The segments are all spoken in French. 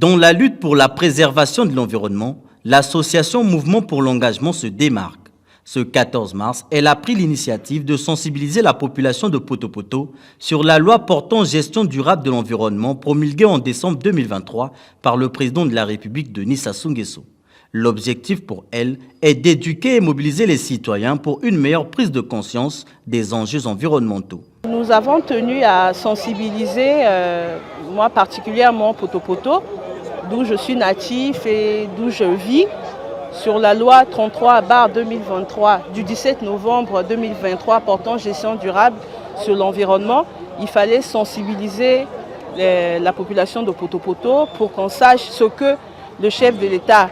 Dans la lutte pour la préservation de l'environnement, l'association Mouvement pour l'engagement se démarque. Ce 14 mars, elle a pris l'initiative de sensibiliser la population de Poto-Poto sur la loi portant gestion durable de l'environnement promulguée en décembre 2023 par le président de la République Denis Sassou Nguesso. L'objectif pour elle est d'éduquer et mobiliser les citoyens pour une meilleure prise de conscience des enjeux environnementaux. Nous avons tenu à sensibiliser, moi particulièrement Poto-Poto, d'où je suis natif et d'où je vis, sur la loi 33/2023 du 17 novembre 2023 portant gestion durable sur l'environnement. Il fallait sensibiliser la population de Poto-Poto pour qu'on sache ce que le chef de l'État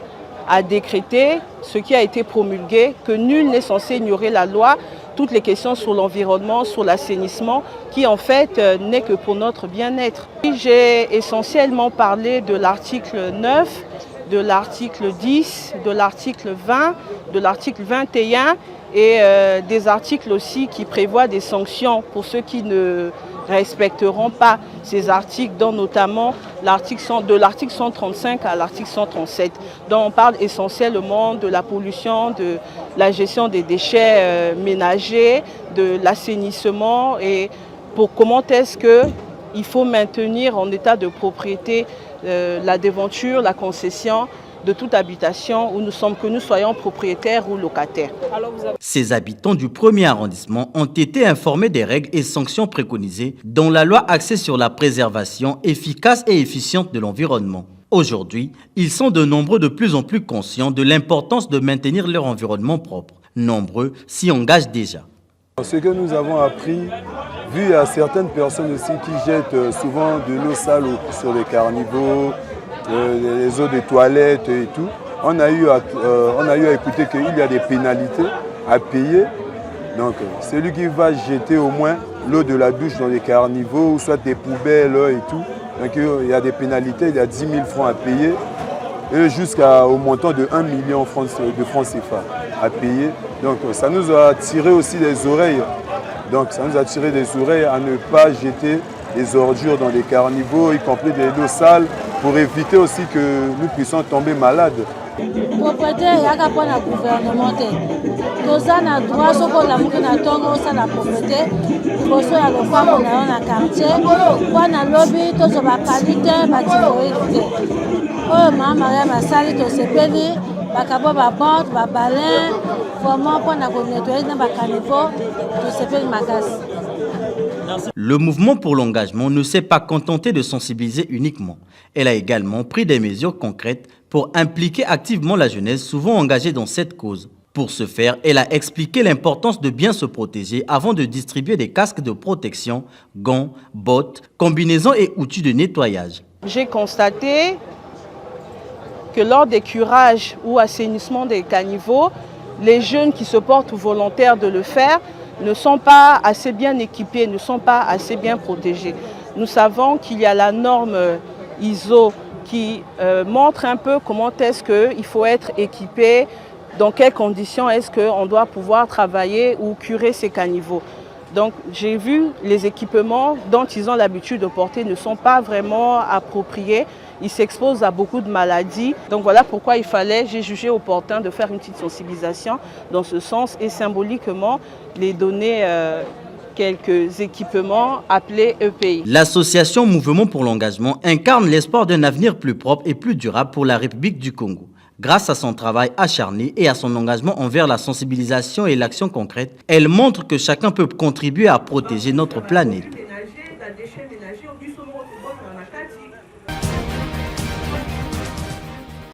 a décrété, ce qui a été promulgué, que nul n'est censé ignorer la loi, toutes les questions sur l'environnement, sur l'assainissement, qui en fait n'est que pour notre bien-être. J'ai essentiellement parlé de l'article 9, de l'article 10, de l'article 20, de l'article 21 et des articles aussi qui prévoient des sanctions pour ceux qui ne respecteront pas ces articles, dont notamment de l'article 135 à l'article 137, dont on parle essentiellement de la pollution, de la gestion des déchets ménagers, de l'assainissement et pour comment est-ce qu'il faut maintenir en état de propriété la devanture, la concession de toute habitation où que nous soyons propriétaires ou locataires. Ces habitants du 1er arrondissement ont été informés des règles et sanctions préconisées dans la loi axée sur la préservation efficace et efficiente de l'environnement. Aujourd'hui, ils sont de nombreux de plus en plus conscients de l'importance de maintenir leur environnement propre. Nombreux s'y engagent déjà. Ce que nous avons appris, vu à certaines personnes aussi qui jettent souvent de l'eau sale sur les carnivores, les eaux des toilettes et tout, on a eu à écouter qu'il y a des pénalités à payer. Donc celui qui va jeter au moins l'eau de la douche dans les carnivores ou soit des poubelles et tout, donc il y a des pénalités, il y a 10 000 francs à payer et jusqu'au montant de 1 million de francs CFA à payer. Donc ça nous a tiré aussi les oreilles. Donc ça nous a tiré les oreilles à ne pas jeter des ordures dans les carnivores, y compris des eaux sales, pour éviter aussi que nous puissions tomber malades. Propriétaire, il y a un gouvernement. Nous avons le droit de la propriété. Nous avons le droit de le quartier. Nous avons le lobby, nous avons la qualité, nous avons la sécurité. Nous avons la sécurité. Le mouvement pour l'engagement ne s'est pas contenté de sensibiliser uniquement. Elle a également pris des mesures concrètes pour impliquer activement la jeunesse souvent engagée dans cette cause. Pour ce faire, elle a expliqué l'importance de bien se protéger avant de distribuer des casques de protection, gants, bottes, combinaisons et outils de nettoyage. J'ai constaté que lors des curages ou assainissements des caniveaux, les jeunes qui se portent volontaires de le faire ne sont pas assez bien équipés, ne sont pas assez bien protégés. Nous savons qu'il y a la norme ISO qui montre un peu comment est-ce qu'il faut être équipé, dans quelles conditions est-ce qu'on doit pouvoir travailler ou curer ces caniveaux. Donc j'ai vu les équipements dont ils ont l'habitude de porter ne sont pas vraiment appropriés. Ils s'exposent à beaucoup de maladies. Donc voilà pourquoi j'ai jugé opportun de faire une petite sensibilisation dans ce sens et symboliquement les donner quelques équipements appelés EPI. L'association Mouvement pour l'engagement incarne l'espoir d'un avenir plus propre et plus durable pour la République du Congo. Grâce à son travail acharné et à son engagement envers la sensibilisation et l'action concrète, elle montre que chacun peut contribuer à protéger notre planète.